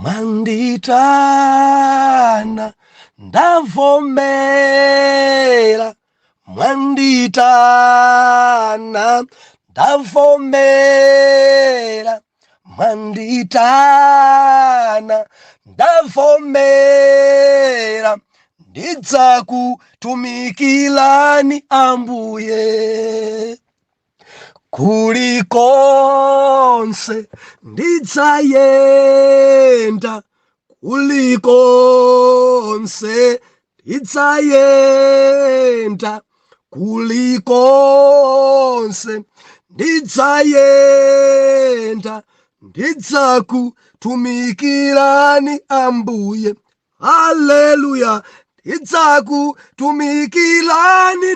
Mwanditana ndavomera, mwanditana ndavomera, mwanditana ndavomera, ndidzakutumikilani Ambuye. Kulikonse ndidzayenda, kulikonse ndidzayenda, kulikonse ndidzayenda, ndidzakutumikilani Ambuye. Haleluya, ndidzakutumikilani,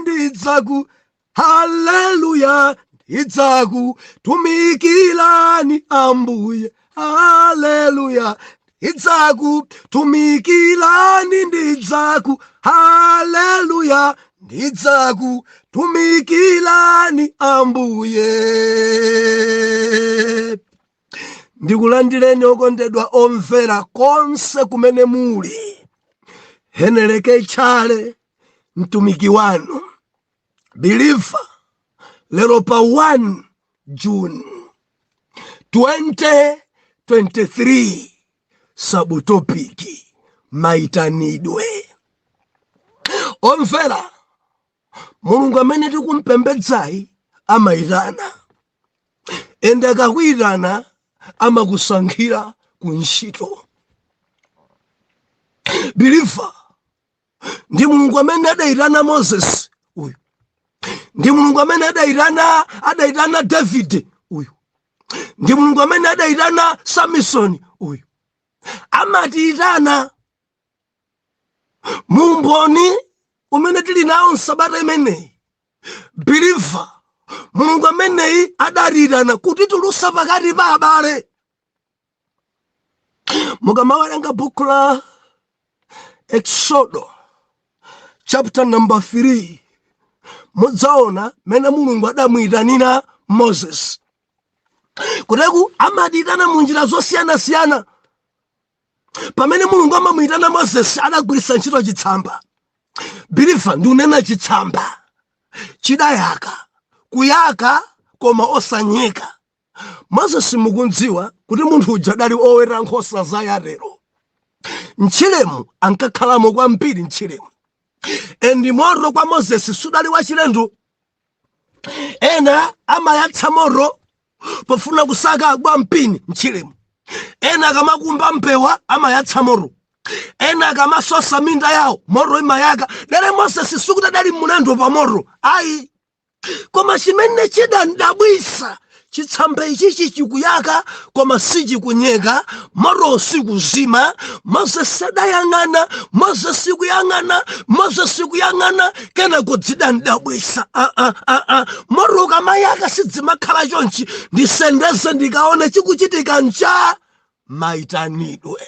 haleluya, ndidzakutumikilani Ambuye. Haleluya, ndidzakutumikilani, haleluya, ndidzakutumikilani Ambuye. Ndikulandireni okondedwa omvera konse kumene muli. Heneleke Tchale, mtumiki wanu, believer, lero pa 1 June 2023, subtopiki maitanidwe. Omvera, Mulungu amene tikumpembedzai amaitana, ende akakuitana amakusankhira kuntchito. Believer, ndi Mulungu amene adaitana Moses uyu, ndi Mulungu amene adaitana David uyu, ndi Mulungu amene adaitana Samson uyu. Amatiitana mumboni umene tili nawo nsabata imeneyi. Believer, Mulungu ameneyi adatiitana kuti tulusa pakati pa abale. Mukamawerenga buku la Exodo chapter number 3, mudzaona mene Mulungu adamuitanira Moses. Kuteku amatiitana munjira zosiyana-siyana. Pamene Mulungu amamuitana Moses adagwiritsa ntchito chitsamba. Believer, ndiunena chitsamba chidayaka, kuyaka koma osanyeka. Moses mukundziwa kuti munthu uja adali oweta nkhosa za Yarero. Mchilemu ankakhalamo kwambiri mchilemu. Endi moto kwa Moses sudali wachilendo. Ena amayatsa moto pofuna kusaka agwa mpini mchilemu. Ena kamakumba mpewa amayatsa moto. Ena kamasosa minda yawo moto imayaka. Lere Moses sukudali mulendo pa moto. Ayi, koma chimene chidandabwisa, chitsamba ichichi chikuyaka koma sichikunyeka, moto sikuzima. Moses adayang'ana, Moses kuyang'ana, kena kudzidandabwisa. Moto kamayaka sidzimakhala chonchi, ndisendeze ndikaone chikuchitika ncha maitanidwe.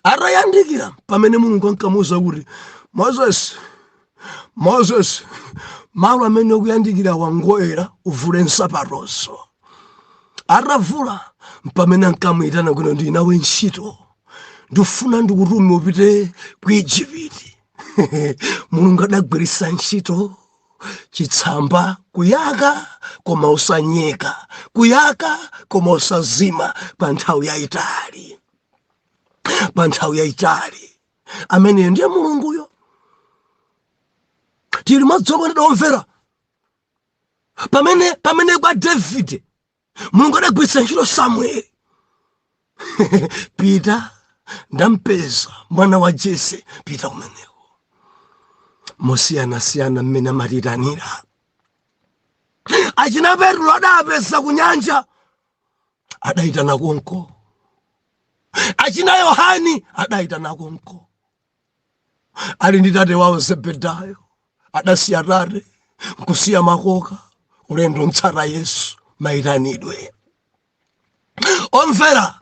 Atayandikira pamene Mulungu ankamuwuza kuti Moses, malo amene ukuyandikira wangoyera uvule nsapatozo. Atavula pamene ankamuyitana kuti ndinawe ntchito, ndifuna ndikutume upite ku Igupti. Mulungu adagwiritsa ntchito chitsamba, kuyaka koma usanyeka, kuyaka koma usazima pa nthawi yayitali. Pa nthawi yayitali. Amene ndiye Mulunguyo. Tili madzokondedwa omvera. Pamene kwa David Mulungu adagwiritsa ntchito Samueli. Pita ndampeza mwana wa Jese, pita umeneko. Mosiyana-siyana mmene amatitanira. Achina Petro adapeza ku nyanja, adaitana konko. Achina Yohani adaitana konko. Ali ndi tate wawo Zebedayo, adasiya tate, nkusiya makoka, ulendo ntsata Yesu, maitanidwe. Omvera,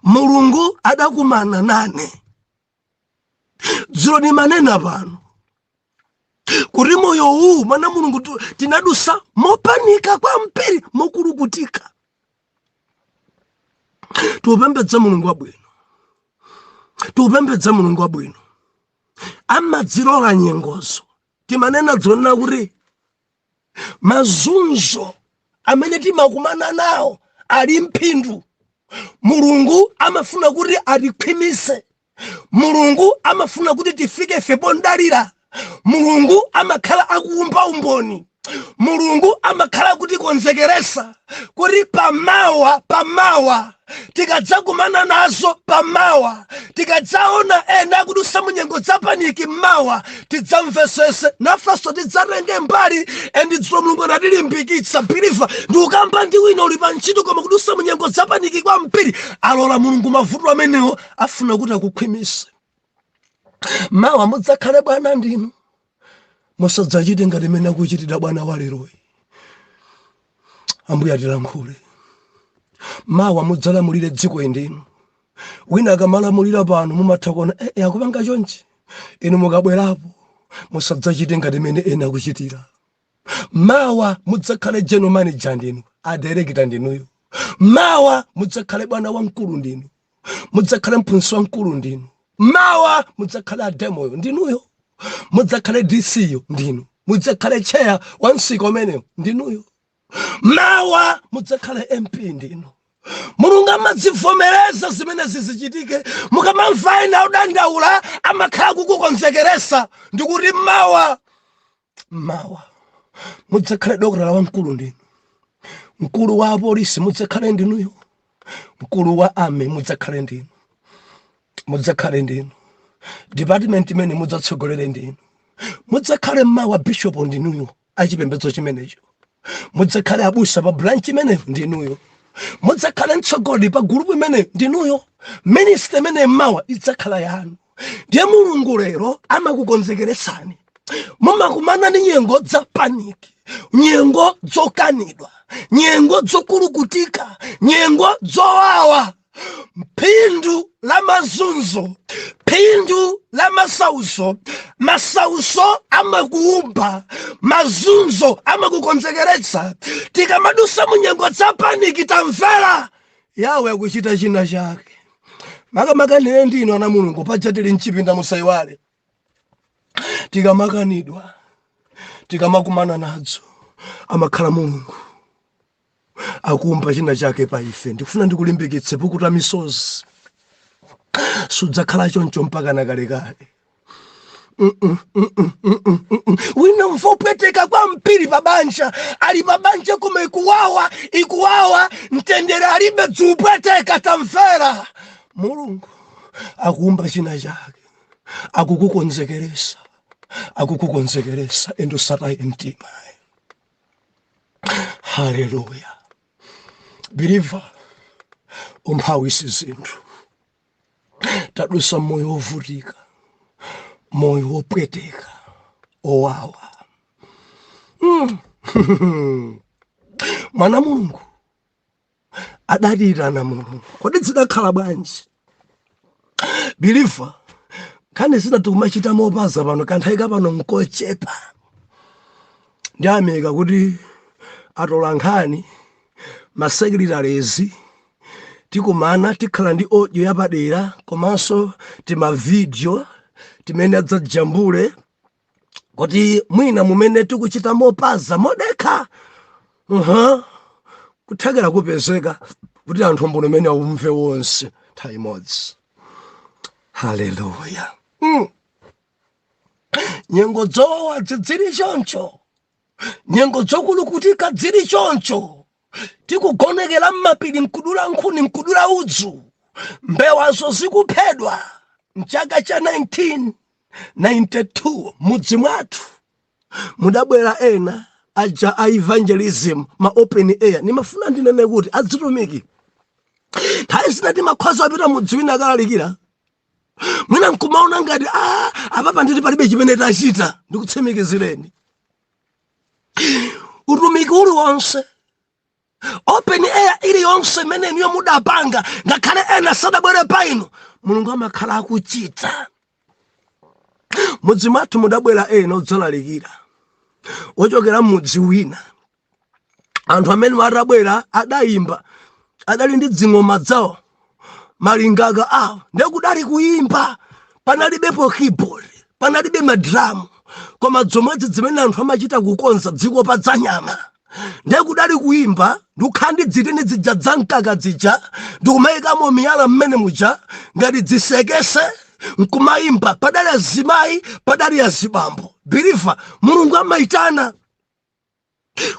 Mulungu adakumana nane. Dzulo ndimanena pano kuti moyo huu mana Mulungu tinadusa mopanika kwambiri, mokulukutika. Tupembedza Mulungu wabwino. Tupembedza Mulungu wabwino. Amadzilola nyengozo. Timanena dzona kuti mazunzo amene timakumana nawo ali mphindu. Mulungu amafuna kuti atikhwimise. Mulungu amafuna kuti tifike ife pondalira. Mulungu amakhala akuumba umboni. Mulungu amakhala kuti konzekeresa kuti pamawa tikadzakumana nazo pamawa tikadzaona ena kuti usamunyengo dzapaniki mawa tidzamvesese nafaso tidzatenge mbali endidzulo Mulungu anatilimbikitsa biliva ndi ukamba ndi wina uli pa ntchito koma kuti usamunyengo dzapaniki kwa mpiri alola Mulungu mavuto amenewo afuna kuti akukhwimise. Mawa mudzakhale bwana ndinu musadzachite ngati mmene akuchitira bwana wa leroyi. Ambuye atilankhule. Mawa mudzalamulire dziko ndinu. Wina akamalamulira pano mumatha kuona akupanga chonchi. Inu mukabwerapo musadzachite ngati mmene ena akuchitira. Mawa mudzakhale general manager ndinu, director ndinuyo. Mawa mudzakhale bwana wamkulu ndinu. Mudzakhale mphunzitsi wamkulu ndinu. Mawa mudzakhale ademoyo ndinuyo. Mudzakhale DC ndinu. Mudzakhale chair wansiko ameneyo ndinuyo. Mawa mudzakhale MP ndinu. Mulungu amadzivomereza zimene zizichitike. Mukamamva ena udandaula amakhala kukukonzekeresa ndikuti mawa mudzakhale dokotala wamkulu ndinu. Mkulu wa polisi mudzakhale ndinuyo. Mkulu wa army mudzakhale ndinu. Mudzakhale ndinu. Department imene mudzatsogolere ndinu. Mudzakhale mawa bishop ndinuyo achipembedzo chimenecho. Mudzakhale abusa pa branch imene ndinuyo. Mudzakhale mtsogoli pa group imene ndinuyo. Minister imene mawa idzakhala yanu. Ndiye Mulungu lero amakukonzekeresani. Mumakumana ndi nyengo za paniki, nyengo zokanidwa, nyengo zokulukutika, nyengo zowawa. Phindu la mazunzo, phindu la masauso, masauso amakuumba, mazunzo amakukonzekeretsa. Tikamadusa munyengo za paniki tamvera yawe kuchita china chake. Makamakaniwe ndinu ana Mulungu paja tili mchipinda musaiwale. Tikamakanidwa, tikamakumana nadzo, amakhala Mulungu akumba china chake pa ife. Ndikufuna ndikulimbikitse pukuta misozi sudzakhala choncho mpaka nakalekale. Wina mfopeteka kwa mpiri pabanja, ali pabanja kuma ikuwawa, mtendere alibe dzupweteka tamvera. Mulungu akumba china chake, akukukonzekeresa endo sataye mtima. Hallelujah. Believer, umpawisi zinthu. Tadusa moyo wovutika, moyo wopweteka, owawa. Mwana Mulungu adalira na Mulungu kodi zidakhala bwanji? Believer, kane zinatumachita mopaza pano kanthaika pano nkochepa. Ndiyamika kuti atolankhani masekretarezi tikumana tikhala ndi audio yapadera komanso tima video timene adzajambule kuti mwina mumene tikuchita mopaza modekha kuthekera kupezeka kuti anthu mbuno mene aumve wonse nthawi imodzi. Hallelujah. Nyengo zowa zili choncho, nyengo zokulukutika zili choncho. Tikugonekera mmapiri nkudula nkhuni nkudula udzu, mbewazo zikuphedwa. Mchaka cha 1992 mudzi mwathu mudabwera ena aja a evangelism ma open air. Nimafuna ndinene kuti adzitumiki nthawi zina timakhoza apita mudzi wina akalalikira, mwina nkumaona ngati apapa nditi palibe chimene tachita. Ndikutsimikizireni utumiki uliwonse, open air iliyonse imene niyo mudapanga, ngakhale ena sadabwere paino, Mulungu amakhala akuchita. Mudzi mwathu mudabwera ena odzalalikira ochokera mudzi wina. Anthu amene atabwera adayimba, adali ndi dzing'oma zawo, malingaga awo ndekudali kuimba panalibepo keyboard panalibe madramu koma zomwezi zimene anthu amachita kukonza dziko pa dzanyama ndekudali kuimba ndikhandi dzitini zija dzamkaka zija ndikumayikamo miyala mmene muja ngati dzisekese nkumayimba padali azimayi padali azibambo biliva mulungu amayitana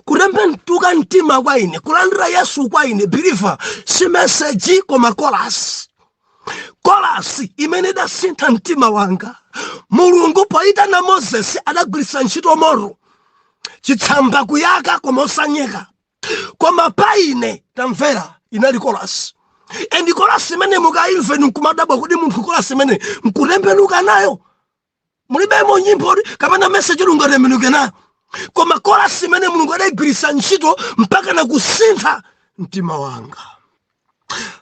kutembenuka mtima kwa ine kulandira Yesu kwa ine biliva si meseji koma kolasi imene idasintha mtima wanga. Mulungu poyitana Moses adagwiritsa ntchito moto chitsamba kuyaka koma osanyeka koma pa ine tamvera inali kolasi endi kolasi imene mukayimve nkumadabwa kuti munthu kolasi imene nkutembenuka nayo mulibemo nyimbo kapena message lungatembenuke nayo koma kolasi imene Mulungu adayigwiritsa ntchito mpaka na kusintha mtima wanga.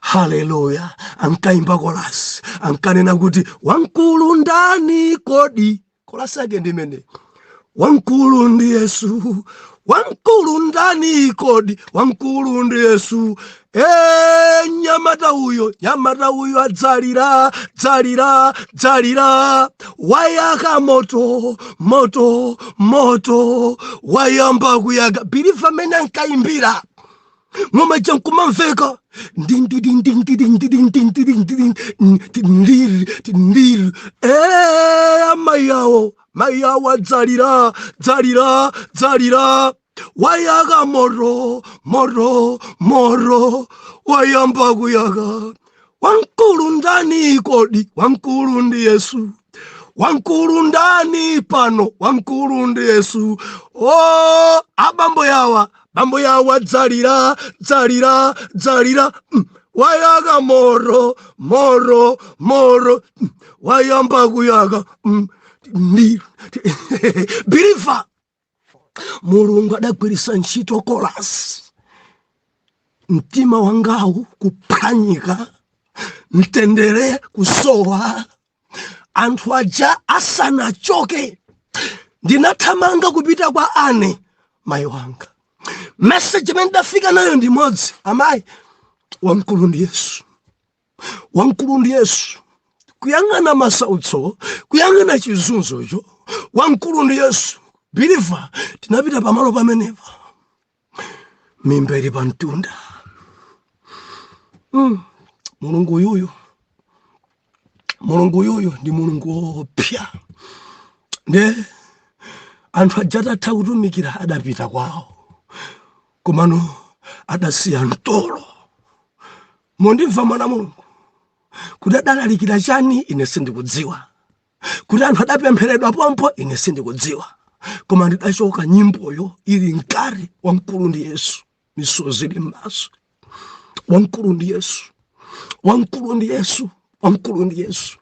Haleluya. Ankaimba kolasi ankanena kuti wankulu ndani kodi kolasi yake ndimene wankulu ndi Yesu wankulu ndani kodi wankulu ndi Yesu nyamata uyo adzalira wayaka moto wayamba kuyaka biliva mene ankaimbira ngoma jankumamveka mayawo adzalira wayaka moto wayamba kuyaka. Wankulu ndani kodi wankulu ndi Yesu wankulu ndani pano wankulu ndi Yesu abambo yawa adzalira wayaka moto wayamba kuyaka biliva Mulungu adagwiritsa ntchito kolasi mtima wangawu kuphwanyika mtendere kusowa anthu aja asanachoke ndinathamanga kupita kwa ane mayi wanga. Message imene ndafika nayo ndi modzi amayi wankulu ndi Yesu kuyang'ana masautso kuyang'ana chizunzocho wankulu ndi Yesu biliva tinapita pamalo pamenepa mimba ili pa mtunda. Mulungu yuyu ndi Mulungu opya nde anthu aja atha kutumikira adapita kwawo komano adasiya mtolo. Mondimva mwana Mulungu kuti adalalikira chani ine sindikudziwa kuti anthu adapempheredwa pompo ine sindikudziwa koma ndidachoka nyimboyo ili nkari wankulu ndi Yesu misozi ili m'maso wankulu ndi Yesu.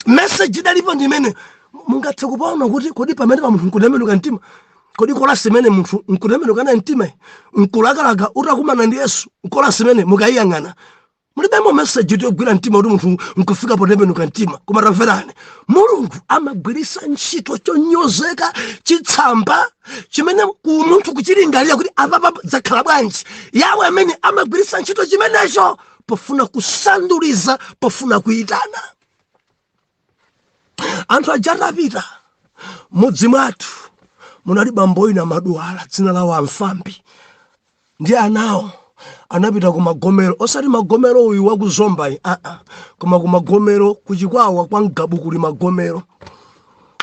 Message idalipo ndimene mungathe kupaona kuti kodi pamene pa munthu nkutembenuka mtima kodi kolasi imene munthu nkutembenuka na mtima nkulakalaka utakumana ndi Yesu kolasi imene mukayiyang'ana mulibemo message yogwira mtima kuti munthu nkufika potembenuka mtima koma tamverani Mulungu amagwiritsa ntchito chonyozeka chitsamba chimene munthu kuchilingalira kuti apapa zakhala bwanji yawe amene amagwiritsa ntchito chimenecho pofuna kusanduliza pofuna kuyitana. Anthu aja atapita mudzi mwathu munali bambo wina madwala dzina lawo Amfambi ndi anawo anapita ku Magomero osati Magomero uyu wa kuzomba koma ku Magomero kuchikwawa kwa Ngabu kuli Magomero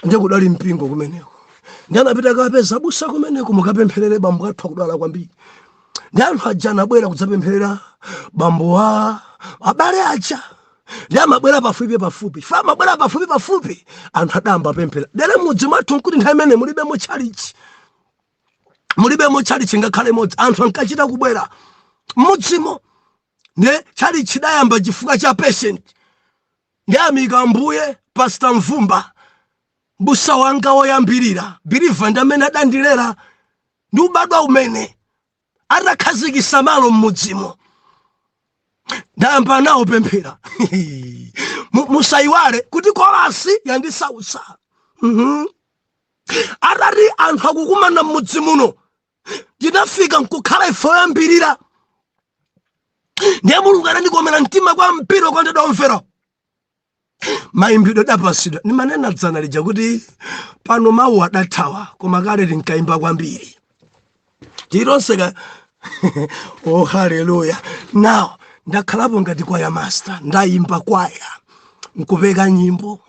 ndiye kudali mpingo kumeneko ndi anapita kapeza busa kumeneko mukapempherere bambo athu akudwala kwambiri ndi anthu aja anabwera kudzapempherera bambo wa abale aja ndi amabwera pafupi anthu adamba pemphera dere mudzi mwathu nkuti nthawi imene mulibemo chalichi ngakhale modzi anthu ankachita kubwera mudzimo ne chalichi dayamba chifukwa cha patient ndi amika mbuye Pastor Mvumba busa wanga woyambirira biliva ndi amene adandilera ndi ubadwa umene atakhazikitsa malo mmudzimo ndayamba nawo pemphera musayiwale kuti kolasi yandisautsa atati anthu akukumana mmudzi muno ndinafika nkukhala ife oyambirira ndiye mulungu anandikomera mtima kwa mpiro kwa ndomvera maimbidwe dapasidwa nimanena dzana lija kuti pano mawu adathawa koma kale tinkaimba kwambiri tironseka. Oh haleluya. Now ndakhalapo ngati kwaya master, ndaimba kwaya nkupeka nyimbo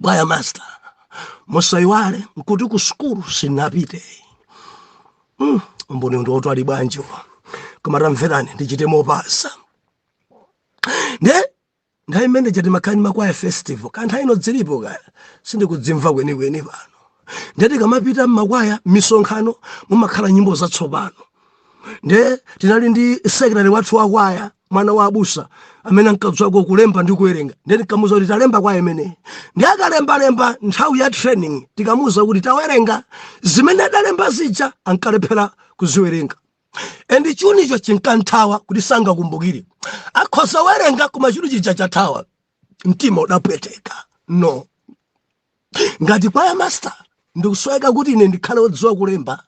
kwaya master. Musaiwale nkuti ku skulu sinapite. Mboni ndo otwali bwanjo koma tamverani ndichite mopasa ndaimene chati makani makwaya festival kantha ino dzilipo kaya sindikudzimva kwenikweni pano. Ndati kamapita mmakwaya misonkhano mumakhala nyimbo zatsopano. Tinali ndi secretary wathu wa kwaya mwana wa abusa amene ankadzwako kulemba ndi kuwerenga. Ndikamuza kuti talemba kwaya imene ndi akalemba nthawi ya training tikamuza kuti tawerenga zimene adalemba zija ankalephera kuziwerenga. Endi chunicho chinkanthawa kuti sangakumbukire akhoza werenga koma chinthu chija chathawa mtima udapweteka. No, ngati kwaya master ndikusweka kuti ine ndikhale wodziwa kulemba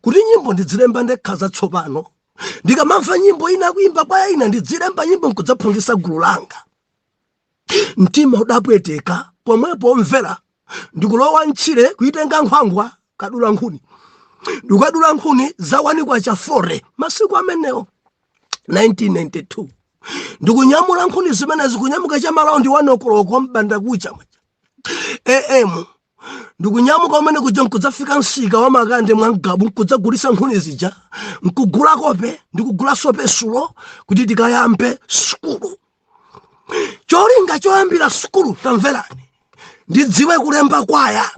kuti nyimbo ndidzilemba ndekha zatsopano. Ndikamamva nyimbo ina kuimba kwaya ina ndidzilemba nyimbo nkudzaphunzitsa gulu langa. Mtima udapweteka pomwepo omvera ndikulowa mtchire kuitenga nkhwangwa kadula nkhuni. Ndikadula nkhuni zawanikwa cha 4 masiku amenewo 1992. Ndikunyamula nkhuni zimene zikunyamuka cha malaundi 1 o'clock mbanda kucha AM. Ndikunyamuka umene kuja nkudzafika msika wa makande mwangabu nkudzagulisa nkhuni zija nkugula kope ndikugula sope sulo kuti tikayambe skulu. Cholinga choyambira skulu tamverani ndidziwe kulemba kwaya.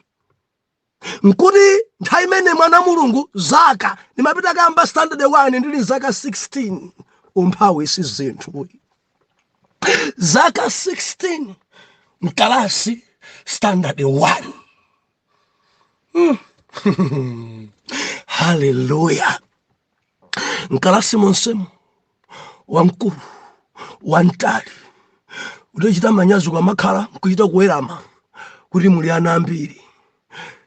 Nkuti nthawi imene mwana mulungu zaka nimapita kamba standard 1 ndili zaka 16 umphawi si zinthu. Zaka 16 mkalasi standard 1. Hallelujah. Nkalasi monsemo wamkulu wantali udachita manyazi kwa makhala kuchita kuwerama kuti muli ana ambiri.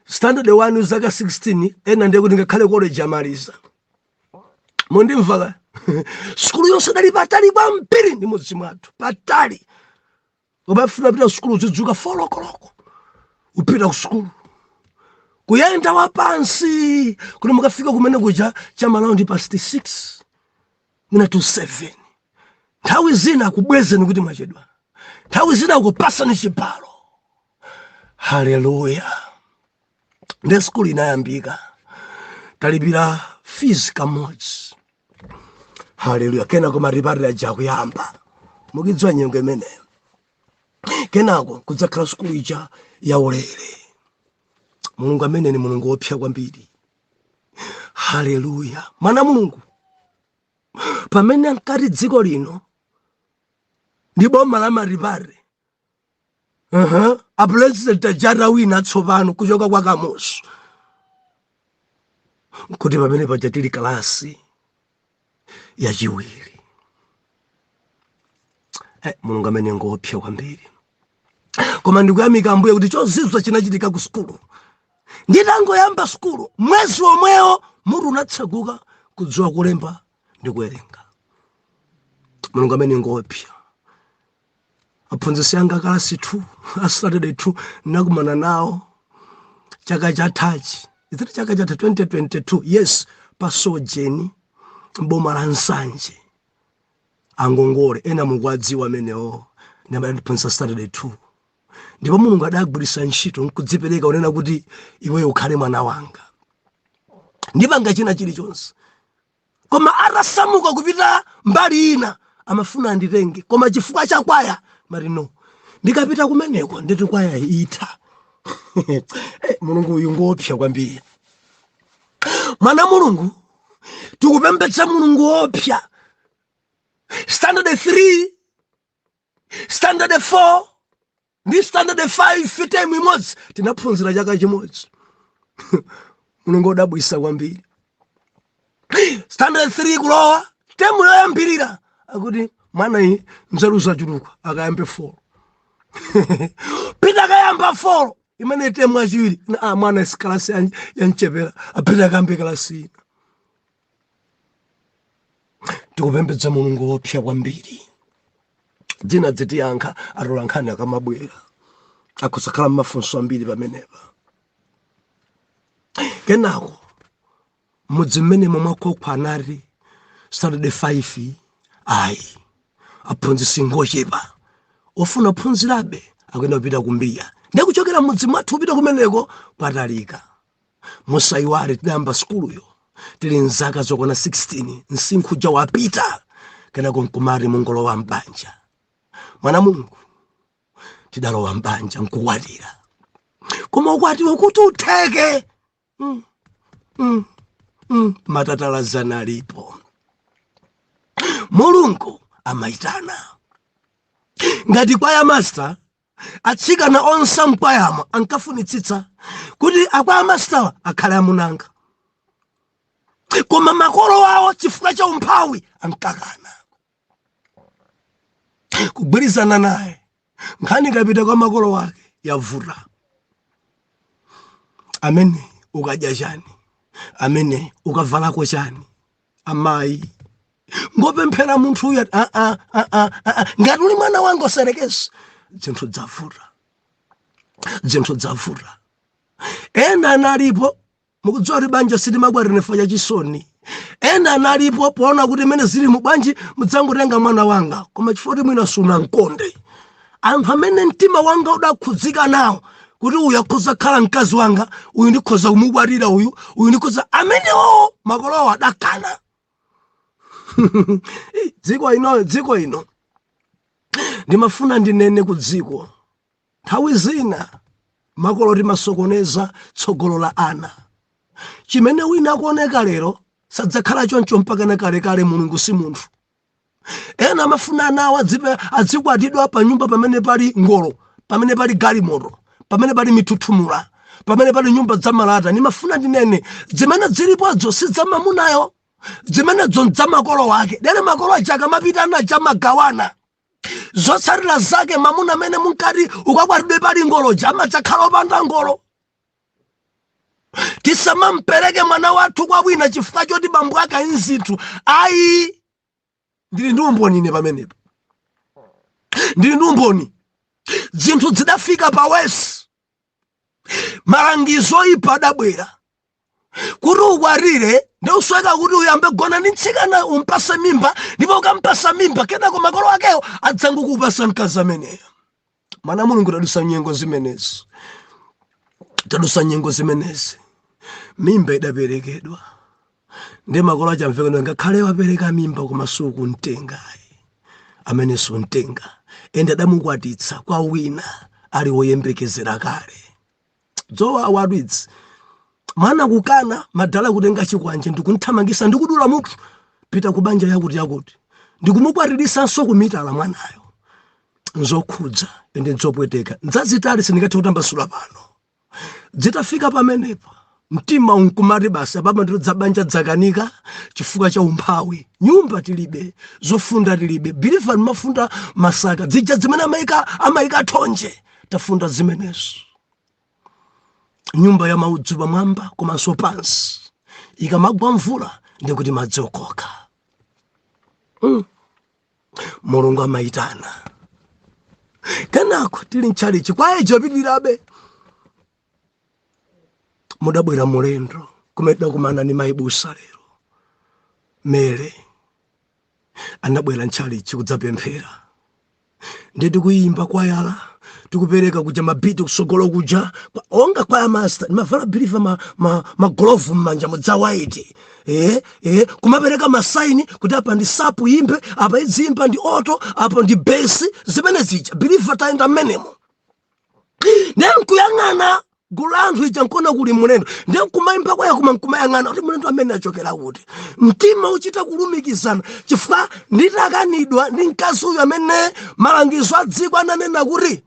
Standard 1 zaka 16 ena ndiye kuti ngakhale college amaliza. Mondimva skulu yonse dali patali kwa mpiri ndi mudzi mwathu patali. Ubafuna pita skulu zidzuka 4 o'clock upita ku skulu kuyenda wapansi kuti mukafika kumene kuja cha malaundi past 6 mina to 7. Nthawi zina kubwezeni kuti machedwa, nthawi zina kupasani chibalo. Haleluya. Ndi skulu inayambika talipira fees kamodzi. Haleluya. Kenako maripatira jakuyamba mukidziwa nyengo imeneyo. Kenako kudzakhala skulu ija ya ulere. Mulungu amene ni mulungu wopsa kwambiri. Haleluya. Mwana mulungu pamene ankati dziko lino ndi boma la maripare a president ajara wina tsopano kuchoka kwa Kamusu kuti pamene paja tili kalasi yachiwiri. Mulungu amene ngopsa kwambiri. Koma ndikuyamika Ambuye kuti chozizwa chinachitika ku skulu. Nditangoyamba skulu mwezi omwewo mutu unatseguka kudziwa kulemba ndi kuwerenga. Mulungu amene ngopsa. Aphunzitsi anga kalasi 2 Saturday 2 nakumana nawo chaka chathachi. Iziti chaka chatha 2022. Yes, pasojeni boma la Nsanje angongole ena mukwadziwa amenewo ndimaphansa Saturday 2. Ndipo Mulungu adagwirisa ntchito nkudzipereka unena kuti iwe ukhale mwana wanga. Ndipanga china chilichonse. Koma atasamuka kupita mbali ina amafuna anditenge. Koma chifukwa cha kwaya mari no. Ndikapita kumeneko ndeti kwaya ita. Mulungu uyu ngopsa kwambiri. Mwana mulungu tikupembedza Mulungu wopsa. Standard 3, standard 4, ndi standard 5 fite imodzi tinaphunzira chaka chimodzi. Mulungu odabwisa kwambiri. Standard 3 kulowa temu yoyambirira akuti mwana iyi nzeru zachuluka akayambe 4. Pita kayamba 4 imene temu achiwiri mwana isikalasi yanchepera apita akambe kalasi. tikupembedza mulungu wopsa kwambiri. Dzina dzitiyankha atolankhani akamabwera akusakhala mafunso ambiri pamenepa. Kenako mudzi mmene mwakhokha anati Saturday 5 ayi aphunzitsi ngochepa ofuna phunzirabe akuyenda kupita kumbiya. Ndikuchokera mudzi mwathu kupita kumeneko kwatalika. Musayiwale tidayamba skuluyo tili nzaka zokwana 16 msinkhu uja wapita kenako nkumati mungolowa mbanja. Mwana Mulungu tidalowa mbanja nkukwatira. Koma ukwatiwe kuti utheke matatalazana alipo. Mulungu amayitana. Ngati kwaya master atsikana onse mkwayamo ankafunitsitsa kuti akwaya master akhale amunanga. Koma makolo wawo chifukwa cha umphawi ankakana kugwirizana naye. Nkhani kapita kwa makolo wake yavuta. Amene ukadya chani, amene ukavalako chani. Amayi ngopemphera munthu uya ngati uli mwana wanga oserekeza. Zinthu dzavuta. Ena analipo mukudziwa kuti banja silimabwera chifukwa cha chisoni. Ena analipo poona kuti mene zili mubwanji mudzangotenga mwana wanga koma chifukwa kuti mwina suna nkonde. Anthu amene mtima wanga udakhudzika nawo kuti uyu akhoza khala mkazi wanga, uyu ndikhoza kumubwarira, uyu ndikhoza, amenewo makolowo adakana. dziko ino ndimafuna ndinene ku dziko. Nthawi zina makolo timasokoneza tsogolo la ana. Chimene wina akuoneka lero sadzakhala choncho mpaka kalekale. Mulungu si munthu. Ena amafuna anawo azikwatidwa pa nyumba pamene pali ngolo, pamene pali galimoto, pamene pali mithuthumula, pamene pali nyumba za malata. Nimafuna ndinene zimene zilipozo si za mamunayo, zimenezo za makolo wake. Dere makolo achaka mapita anaja magawana. Zotsatira zake mamuna amene munkati ukakwatidwe pali ngolo amadzakhala opanda ngolo. Tisamampereke mwana wathu kwa wina chifukwa choti bambo ake nzithu. Ayi ndili ndi umboni ine pamenepo. Ndili ndi umboni. Zinthu zidafika pa wesi. Malangizo oyipa adabwera kuti ukwatire ndi usweka kuti uyambe gona ndi mtsikana umpase mimba, ndipo ukampasa mimba kenako makolo akewo adzangokupasa mkazi ameneyo. Mwana Mulungu tadusa nyengo zimenezi. Mimba idaperekedwa ndi makolo achamveka ngakhale wapereka mimba koma sukuntenga. Amene suntenga ende adamukwatitsa kwa wina ali woyembekezera kale. Zowawa adwitsi. Mwana kukana madala kutenga chikwanje ndikunthamangisa ndikudula mutu pita kubanja yakuti ndikumukwatirisa kumitala mwanayo. Nzokhudza ende nzopweteka. Nzazitali sindingathe kutambasula pano. Zitafika pamenepa mtima unkumati basa baba ndiro dzabanja dzakanika chifukwa cha umphawi. Nyumba tilibe, zofunda tilibe, biliva mafunda masaka dzija zimene amayika thonje tafunda zimenezo. Nyumba ya maudzu pamwamba komanso pansi ikamagwa mvula ndikuti madzi okoka. Mulungu amayitana. Kenako tili mchalichi kwaye chopitirabe. Mudabwera mulendo kumeda kumana ni maibusa lero. Mere anabwera mchalichi kudzapemphera. Ndeti kuyimba kwayala tikupereka kuja mabiti kusogolo kuja onga kwaya master mavala biliva maglovu mmanja mudza white. Kumapereka masaini kuti apa ndi sapu imbe, apa idzimba ndi auto, apa ndi bass, zimene zija biliva taenda menemo. Nkuyang'ana gulanthu ija nkona kuli mulendo. Kumayimba kwaya kumayang'ana kuti mulendo amene achokera kuti. Mtima uchita kulumikizana chifukwa nditakanidwa ndi mkazi uyu amene malangizo a dziko ananena kuti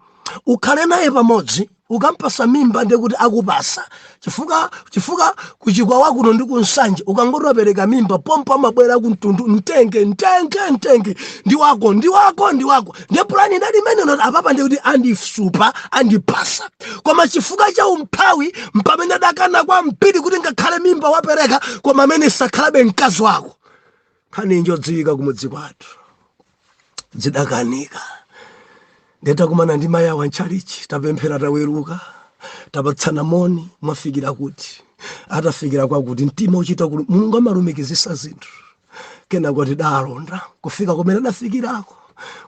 ukhale naye pamodzi ukampasa mimba ndikuti akupasa. Chifukwa kuchikwawa kuno ndi kunsanje ukangopereka mimba pompa mabwera kuntundu ntenge ndi wako. Ndi plani ndali mene apapa ndikuti andisupa andipasa. Koma chifukwa cha umphawi mpamene dakana kwa mpiri kuti ngakhale mimba wapereka koma amene sakhalabe mkazi wako. khani njodzika kumudzi kwathu zidakanika ndeta kumana ndi mayi awa nchalichi tapemphera taweruka tapatsana moni mwafikira kuti atafikira kwakuti mtima uchita kuti Mulungu amalumikizisa zinthu kena kuti dalonda kufika kumene adafikirako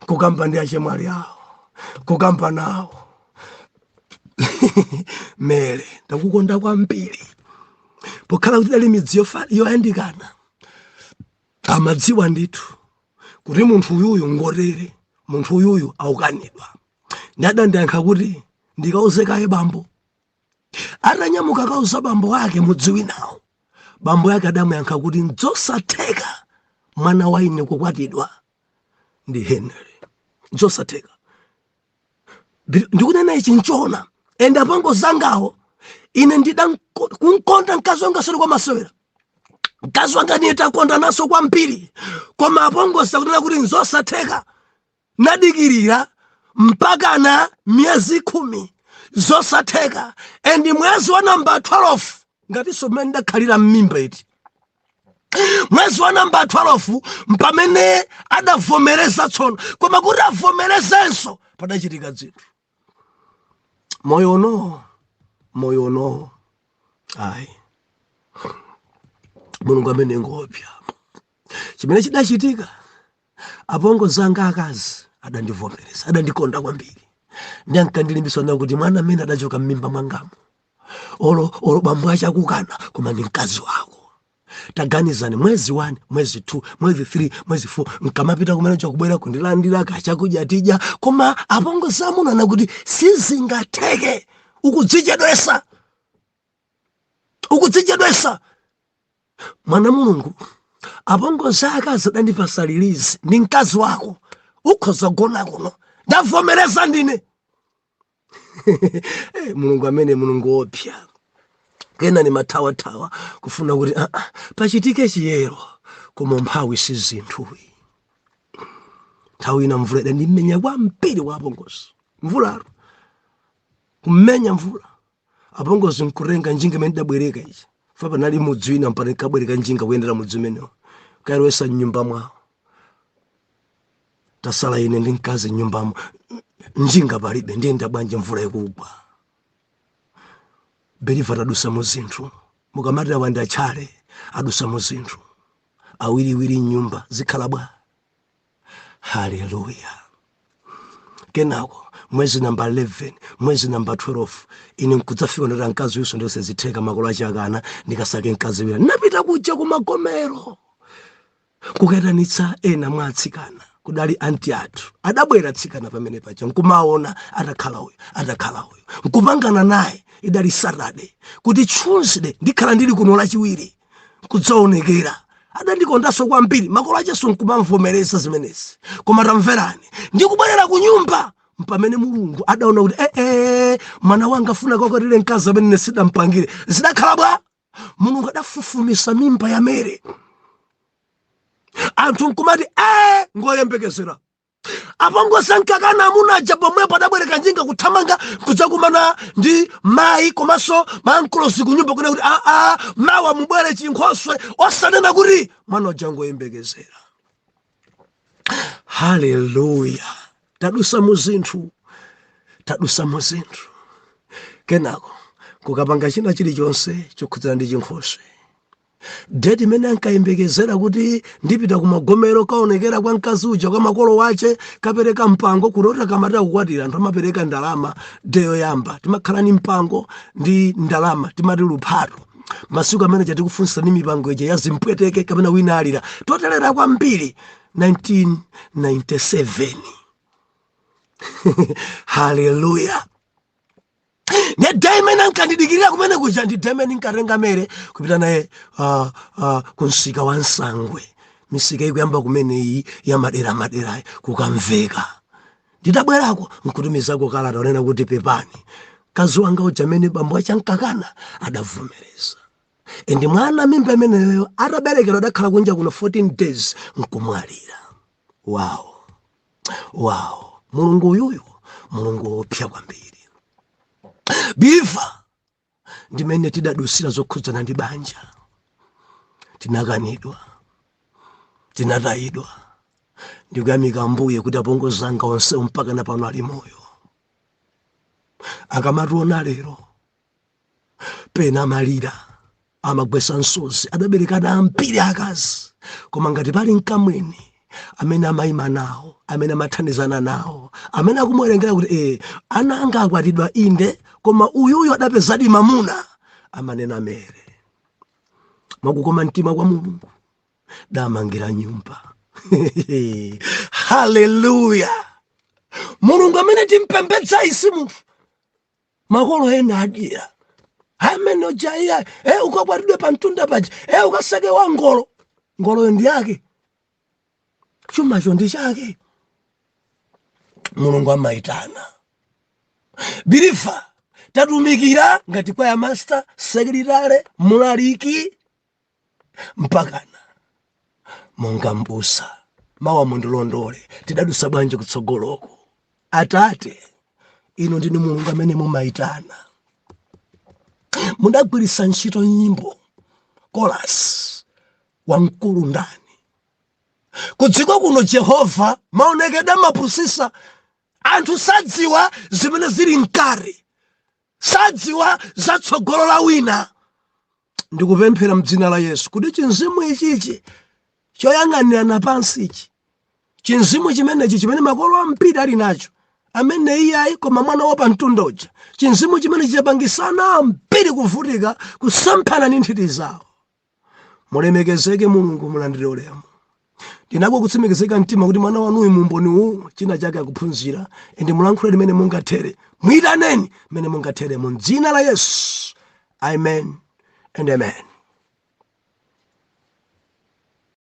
kukamba ndi achemwali awo kukamba nawo mere ndakukonda kwambiri pokhala kuti dali midzi yoyandikana amadziwa ndithu kuti munthu uyuyu ngorere munthu uyuyu aukanidwa ndadandayankha kuti ndikauze kaye bambo atanyamuka kauza bambo wake mudziwi nawo bambo yake adamuyankha kuti nzosatheka mwana wa ine kukwatidwa ndi Henry nzosatheka ndikunena ichi nchona ende apongo zangawo ine ndida kunkonda mkazi wanga soli kwa masewera mkazi wanga nitakonda naso kwambiri koma apongo sakunena kuti nzosatheka nadikirira mpaka na miezi 10 zosatheka endi mwezi wa namba 12 ngati somene ndakhalira mmimba iti mwezi wa namba 12 mpamene adavomereza tsono koma kuti avomerezenso padachitika zinthu moyo no ayi Mulungu amene ngopya chimene chidachitika apongo zanga akazi adandivomereza adandikonda kwambiri ndiankandilimbiswa na kuti mwana amene adachoka mmimba mwangamo olo bambo achakukana koma ndi mkazi wako taganizani mwezi 1 mwezi 2 mwezi 3 mwezi 4 nkamapita kumene chakubwera kundilandira kachakudya tija koma apongo samunana kuti sizingatheke ukudzichedwesa mwana Mulungu apongo zaka adandipasalirizi ndi mkazi wako ukhoza kugona kuno ndavomereza ndine Mulungu amene Mulungu opya kena ni mathawa kufuna kuti pachitike chiyero koma mphawi si zinthuwi nthawi ina mvula ndimenya kwambiri kwa apongozi mvularo kumenya mvula apongozi nkurenga njinga imene idabwereka ichi fapa nali mudzi wina mpaka kabwereka njinga kuyendera mudzi umenewo kairowesa mnyumba mwawo tasala ine ndi mkazi nyumbamo njinga palibe ndiyenda bwanje mvula ikugwa beliva tadusa mu zinthu mukamatira wanda Tchale adusa mu zinthu awiriwiri nyumba zikhala bwa haleluya kenako mwezi namba 11 mwezi namba 12 ine nkudzafika ndata mkazi yuso ndose zitheka makolo achakana ndikasake mkazi wina napita kuja kumagomero kukatanitsa ena mwatsikana kudali anti athu adabwera tsikana pamene pacha nkumaona atakhala uyu nkupangana naye idali Saturday kuti Tuesday ndikhala ndili kuno lachiwiri kudzaonekera adandikondaso kwambiri makolo acheso nkumamvomereza zimenezi koma tamverani ndikubwerera ku nyumba mpamene Mulungu adaona kuti mwana wanga afuna kwakatire mkazi amene sidampangire zidakhala bwa Mulungu adafufumisa mimba ya Mere anthu nkumati ngoyembekezera apongo sankakana amunaja pomwepo adabwereka njinga kuthamanga kudzakumana ndi mayi komanso mankolosi kunyumba kuna kuti mawa mubwere chinkhoswe osanena kuti mwana waja ngoyembekezera haleluya tadusa mu zinthu kenako kukapanga china chilichonse chokhudzana ndi chinkhoswe Dedi mene ankayembekezera kuti ndipita kumagomero kaonekera kwa mkazi uja kwa makolo wache kapereka mpango kulota kamata kukwatira anthu amapereka ndalama deyo yamba timakhala ni mpango ndi ndalama timati luphato masiku amene tikufunsa ni mipango ije ya zimpweteke kapena wina alira totelera kwambiri 1997 haleluya ne daimene ankandidikirira kumene kuja ndi daimene nkatenga Mere kupita naye kunsika wa Nsangwe misika ikuyamba kumene iyi ya madera kukamveka ndidabwerako nkutumizako kalata onena kuti pepani kazi wanga uja amene bambo achankakana adavomereza endi mwana mimba imeneyo ataberekera adakhala kunja kuno 14 days nkumwalira wow Mulungu uyuyu Mulungu opya kwambiri biva ndimene tidadusira zokhudzana ndi banja tinakanidwa tinatayidwa. Ndikuyamika Mbuye kuti apongozi anga onse mpaka na pano ali moyo. Akamationa lero pena malira amagwesa nsozi, adaberekana ambiri akazi, koma ngati pali mkamwini amene amayima nawo, amene amathandizana nawo, amene akumwerengera kuti ana anga akwatidwa inde, koma uyuyu adapezadi mamuna, amanena mere. Mwakukoma mtima kwa Mulungu damangira nyumba. Haleluya. Mulungu amene timpembedza isimu makolo ena adira amene ojaya ukakwatidwe pa mtunda paja ukasake wa ngolo ndi yake, chumacho ndi chake. Mulungu amaitana bilifa tatumikira ngati kwa ya master sekretary mulaliki mpakana monga mbusa mawa mundilondole tidadusa bwanje kutsogoloko. Atate ino ndinu Mulungu amene mumaitana, mudagwirisa ntchito nyimbo chorus wamkulu ndani kudziko kuno. Jehova maonekedwe mapusisa anthu sadziwa zimene zili mkari, sadziwa zatsogolo la wina. Ndikupemphera mdzina la Yesu kuti chinzimu ichichi choyang'anirana pansi ichi, chinzimu chimenechi chimene makolo ampiri ali nacho, amene iyayi koma mwana wa pamtunda uja, chinzimu chimene chichapangisana ampiri kuvutika kusamphana ndi nthiti zawo. Mulemekezeke Mulungu, mulandire ulemu. Ndinako kutsimikizika mtima kuti mwana wanuyu mumboni uwu china chake akuphunzira, ende mulankhule limene mungathere, mwitaneni mene mungathere mu dzina la Yesu. Amen and amen.